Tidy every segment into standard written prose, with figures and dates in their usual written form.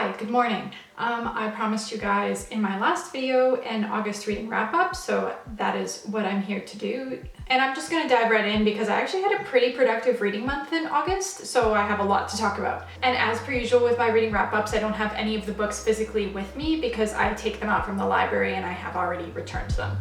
Hi, good morning. I promised you guys in my last video an August reading wrap up, so that is what I'm here to do. And I'm just gonna dive right in because I actually had a pretty productive reading month in August, so I have a lot to talk about. And as per usual with my reading wrap ups, I don't have any of the books physically with me because I take them out from the library and I have already returned them.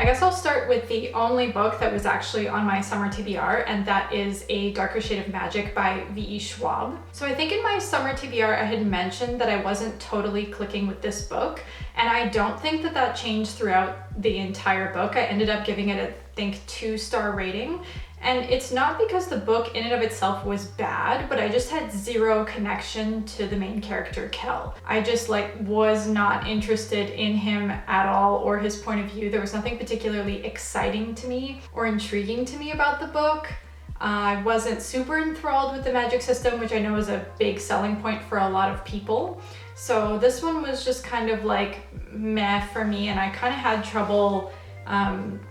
I guess I'll start with the only book that was actually on my summer TBR, and that is A Darker Shade of Magic by V.E. Schwab. So I think in my summer TBR I had mentioned that I wasn't totally clicking with this book, and I don't think that that changed throughout the entire book. I ended up giving it a, I think, 2-star rating. And it's not because the book in and of itself was bad, but I just had zero connection to the main character, Kel. I just was not interested in him at all or his point of view. There was nothing particularly exciting to me or intriguing to me about the book. I wasn't super enthralled with the magic system, which I know is a big selling point for a lot of people. So this one was just kind of meh for me, and I kind of had trouble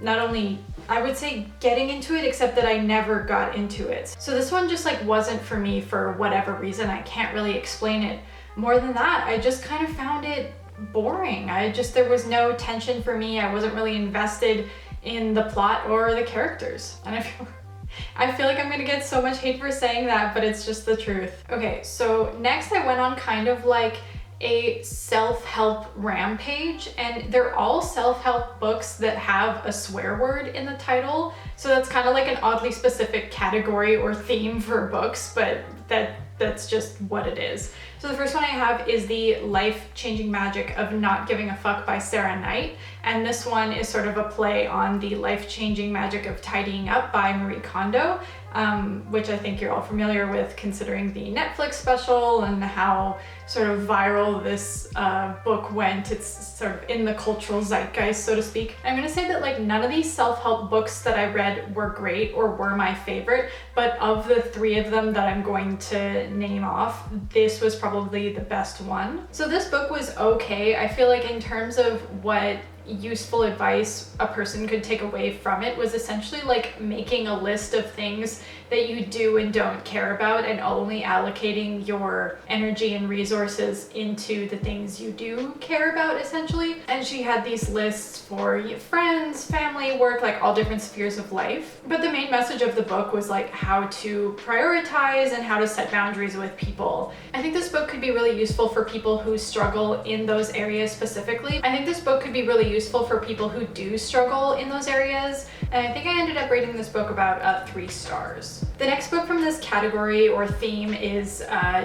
not only, I would say, getting into it, except that I never got into it. So this one just wasn't for me for whatever reason. I can't really explain it more than that. I just kind of found it boring. There was no tension for me. I wasn't really invested in the plot or the characters. And I feel like I'm gonna get so much hate for saying that, but it's just the truth. Okay, so next I went on kind of a self-help rampage, and they're all self-help books that have a swear word in the title, so that's kind of an oddly specific category or theme for books, but that's just what it is. So the first one I have is The Life-Changing Magic of Not Giving a Fuck by Sarah Knight, and this one is sort of a play on The Life-Changing Magic of Tidying Up by Marie Kondo, which I think you're all familiar with considering the Netflix special and how sort of viral this book went. It's sort of in the cultural zeitgeist, so to speak. I'm gonna say that none of these self-help books that I read were great or were my favorite, but of the 3 of them that I'm going to name off, this was probably the best one. So this book was okay. I feel like in terms of what useful advice a person could take away from it was essentially making a list of things that you do and don't care about and only allocating your energy and resources into the things you do care about, essentially. And she had these lists for friends, family, work, all different spheres of life. But the main message of the book was how to prioritize and how to set boundaries with people. I think this book could be really useful for people who struggle in those areas specifically. I think this book could be really useful for people who do struggle in those areas, and I think I ended up rating this book about 3 stars. The next book from this category or theme is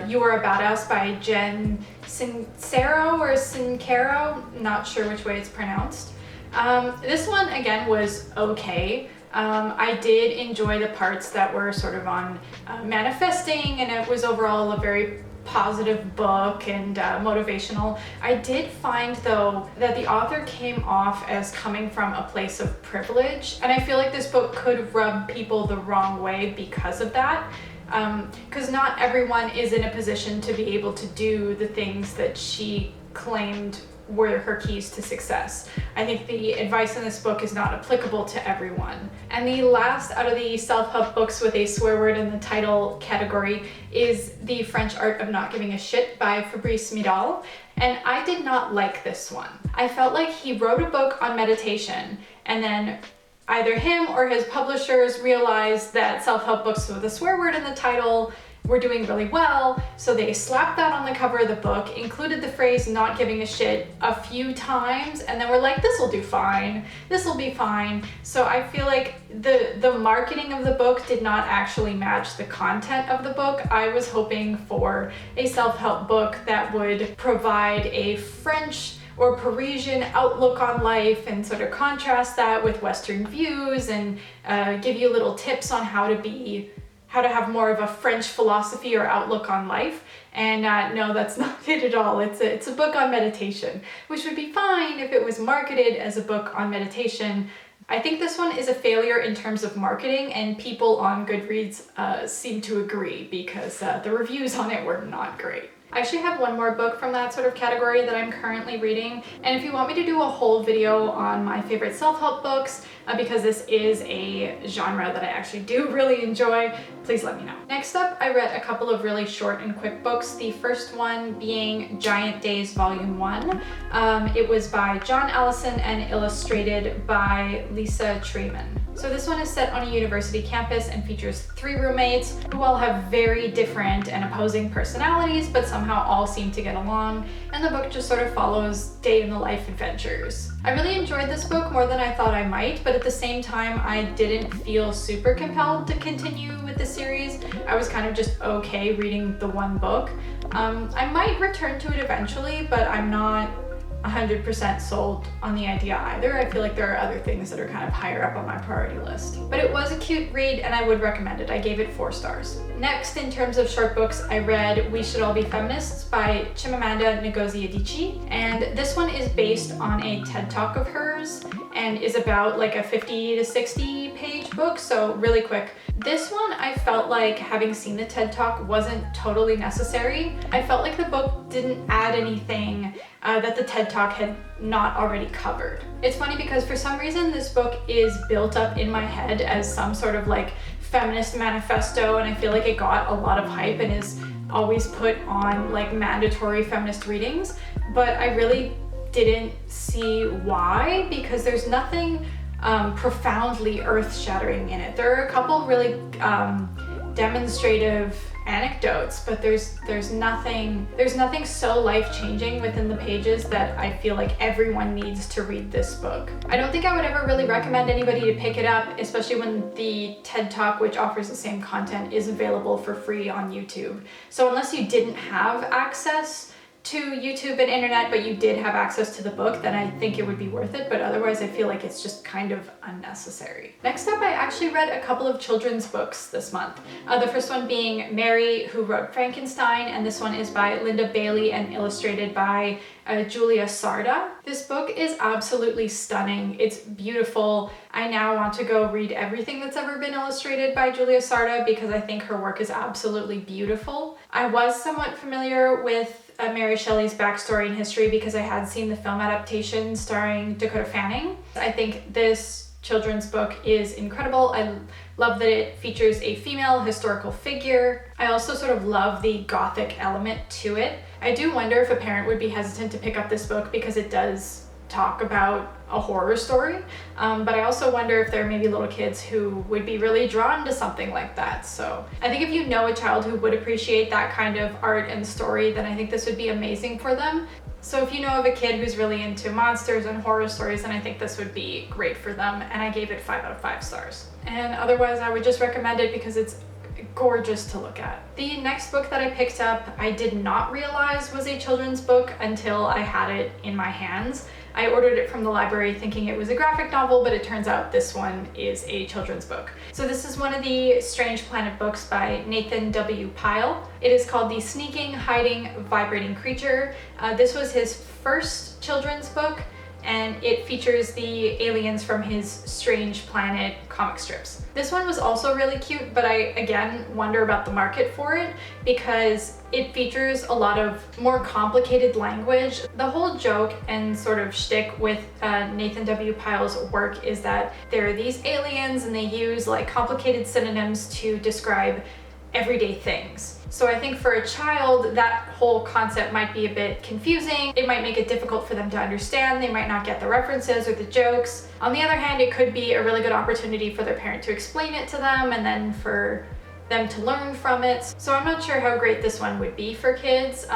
You Are a Badass by Jen Sincero or Sincero, not sure which way it's pronounced. This one again was okay. I did enjoy the parts that were sort of on manifesting, and it was overall a very positive book and motivational. I did find though that the author came off as coming from a place of privilege, and I feel like this book could rub people the wrong way because of that, because not everyone is in a position to be able to do the things that she claimed were her keys to success. I think the advice in this book is not applicable to everyone. And the last out of the self-help books with a swear word in the title category is The French Art of Not Giving a Shit by Fabrice Midal, and I did not like this one. I felt like he wrote a book on meditation, and then either him or his publishers realized that self-help books with a swear word in the title were doing really well, so they slapped that on the cover of the book, included the phrase not giving a shit a few times, and then we're like, this will do fine, this will be fine. So I feel like the marketing of the book did not actually match the content of the book. I was hoping for a self-help book that would provide a French or Parisian outlook on life and sort of contrast that with Western views and give you little tips on how to have more of a French philosophy or outlook on life. And no, that's not it at all. It's a book on meditation, which would be fine if it was marketed as a book on meditation. I think this one is a failure in terms of marketing, and people on Goodreads seem to agree because the reviews on it were not great. I actually have one more book from that sort of category that I'm currently reading, and if you want me to do a whole video on my favorite self-help books, because this is a genre that I actually do really enjoy, please let me know. Next up, I read a couple of really short and quick books. The first one being Giant Days Volume 1. It was by John Allison and illustrated by Lisa Treeman. So this one is set on a university campus and features 3 roommates who all have very different and opposing personalities, but somehow all seem to get along, and the book just sort of follows day in the life adventures. I really enjoyed this book more than I thought I might, but at the same time I didn't feel super compelled to continue with the series. I was kind of just okay reading the one book. I might return to it eventually, but I'm not 100% sold on the idea either. I feel like there are other things that are kind of higher up on my priority list. But it was a cute read and I would recommend it. I gave it 4 stars. Next, in terms of short books, I read We Should All Be Feminists by Chimamanda Ngozi Adichie. And this one is based on a TED Talk of hers and is about like a 50 to 60 page book, so really quick. This one, I felt like, having seen the TED Talk, wasn't totally necessary. I felt like the book didn't add anything that the TED Talk had not already covered. It's funny because for some reason this book is built up in my head as some sort of like feminist manifesto, and I feel like it got a lot of hype and is always put on like mandatory feminist readings, but I really didn't see why, because there's nothing profoundly earth-shattering in it. There are a couple really demonstrative anecdotes, but there's nothing so life-changing within the pages that I feel like everyone needs to read this book. I don't think I would ever really recommend anybody to pick it up, especially when the TED Talk, which offers the same content, is available for free on YouTube. So unless you didn't have access to YouTube and internet, but you did have access to the book, then I think it would be worth it, but otherwise I feel like it's just kind of unnecessary. Next up, I actually read a couple of children's books this month. The first one being Mary, Who Wrote Frankenstein, and this one is by Linda Bailey and illustrated by Julia Sarda. This book is absolutely stunning. It's beautiful. I now want to go read everything that's ever been illustrated by Julia Sarda because I think her work is absolutely beautiful. I was somewhat familiar with Mary Shelley's backstory and history because I had seen the film adaptation starring Dakota Fanning. I think this children's book is incredible. I love that it features a female historical figure. I also sort of love the gothic element to it. I do wonder if a parent would be hesitant to pick up this book because it does talk about a horror story, but I also wonder if there are maybe little kids who would be really drawn to something like that. So I think if you know a child who would appreciate that kind of art and story, then I think this would be amazing for them. So if you know of a kid who's really into monsters and horror stories, then I think this would be great for them, and I gave it 5 out of 5 stars. And otherwise I would just recommend it because it's gorgeous to look at. The next book that I picked up, I did not realize was a children's book until I had it in my hands. I ordered it from the library thinking it was a graphic novel, but it turns out this one is a children's book. So this is one of the Strange Planet books by Nathan W. Pyle. It is called The Sneaking, Hiding, Vibrating Creature. This was his first children's book, and it features the aliens from his Strange Planet comic strips. This one was also really cute, but I again wonder about the market for it because it features a lot of more complicated language. The whole joke and sort of shtick with Nathan W. Pyle's work is that there are these aliens and they use like complicated synonyms to describe everyday things. So I think for a child, that whole concept might be a bit confusing. It might make it difficult for them to understand. They might not get the references or the jokes. On the other hand, it could be a really good opportunity for their parent to explain it to them and then for them to learn from it. So I'm not sure how great this one would be for kids.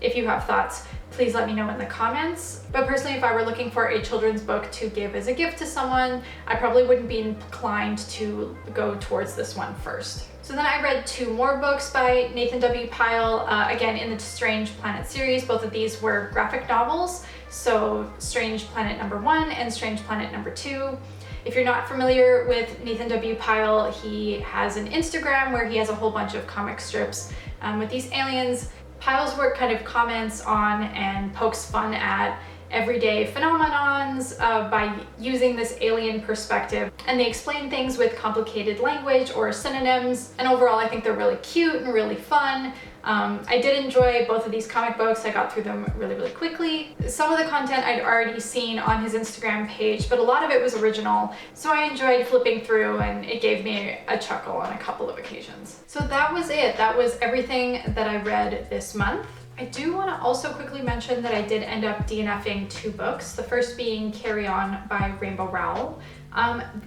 If you have thoughts, please let me know in the comments. But personally, if I were looking for a children's book to give as a gift to someone, I probably wouldn't be inclined to go towards this one first. So then I read 2 more books by Nathan W. Pyle, again in the Strange Planet series. Both of these were graphic novels, so Strange Planet number 1 and Strange Planet number 2. If you're not familiar with Nathan W. Pyle, he has an Instagram where he has a whole bunch of comic strips with these aliens. Pyle's work kind of comments on and pokes fun at everyday phenomenons by using this alien perspective. And they explain things with complicated language or synonyms. And overall, I think they're really cute and really fun. I did enjoy both of these comic books. I got through them really, really quickly. Some of the content I'd already seen on his Instagram page, but a lot of it was original. So I enjoyed flipping through, and it gave me a chuckle on a couple of occasions. So that was it. That was everything that I read this month. I do want to also quickly mention that I did end up DNFing 2 books. The first being Carry On by Rainbow Rowell.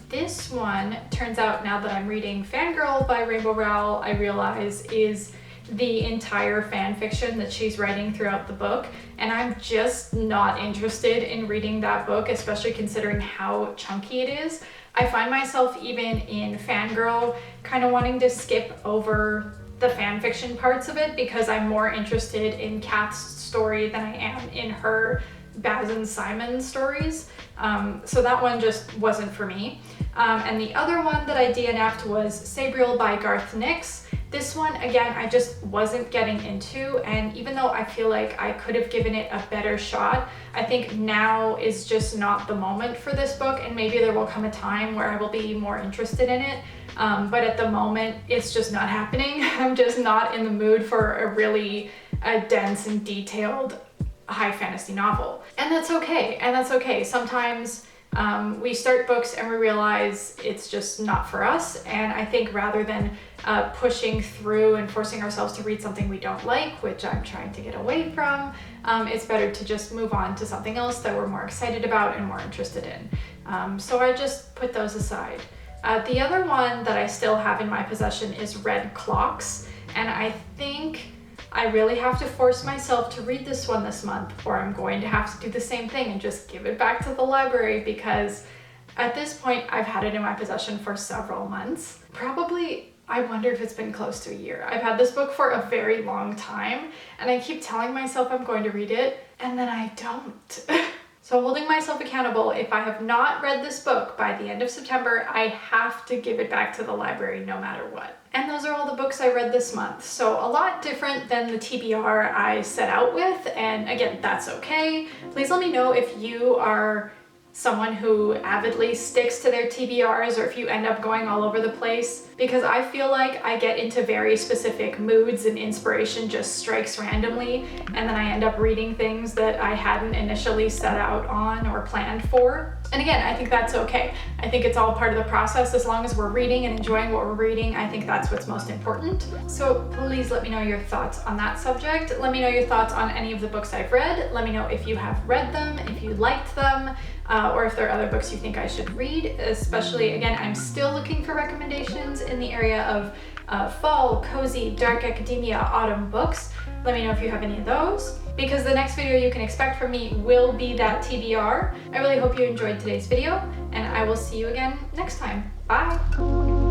This one turns out, now that I'm reading Fangirl by Rainbow Rowell, I realize is the entire fan fiction that she's writing throughout the book, and I'm just not interested in reading that book, especially considering how chunky it is. I find myself, even in Fangirl, kind of wanting to skip over the fan fiction parts of it because I'm more interested in Kath's story than I am in her Baz and Simon stories. So that one just wasn't for me. And the other one that I DNF'd was Sabriel by Garth Nix. This one, again, I just wasn't getting into, and even though I feel like I could have given it a better shot, I think now is just not the moment for this book, and maybe there will come a time where I will be more interested in it. But at the moment, it's just not happening. I'm just not in the mood for a really dense and detailed high fantasy novel. And that's okay. Sometimes we start books and we realize it's just not for us. And I think rather than pushing through and forcing ourselves to read something we don't like, which I'm trying to get away from, it's better to just move on to something else that we're more excited about and more interested in. So I just put those aside. The other one that I still have in my possession is Red Clocks, and I think I really have to force myself to read this one this month, or I'm going to have to do the same thing and just give it back to the library, because at this point I've had it in my possession for several months. Probably, I wonder if it's been close to a year. I've had this book for a very long time, and I keep telling myself I'm going to read it, and then I don't. So holding myself accountable, if I have not read this book by the end of September, I have to give it back to the library no matter what. And those are all the books I read this month. So a lot different than the TBR I set out with, and again, that's okay. Please let me know if you are someone who avidly sticks to their TBRs, or if you end up going all over the place, because I feel like I get into very specific moods and inspiration just strikes randomly, and then I end up reading things that I hadn't initially set out on or planned for. And again, I think that's okay. I think it's all part of the process. As long as we're reading and enjoying what we're reading, I think that's what's most important. So please let me know your thoughts on that subject. Let me know your thoughts on any of the books I've read. Let me know if you have read them, if you liked them, or if there are other books you think I should read. Especially, again, I'm still looking for recommendations in the area of fall, cozy, dark academia, autumn books. Let me know if you have any of those, because the next video you can expect from me will be that TBR. I really hope you enjoyed today's video, and I will see you again next time. Bye!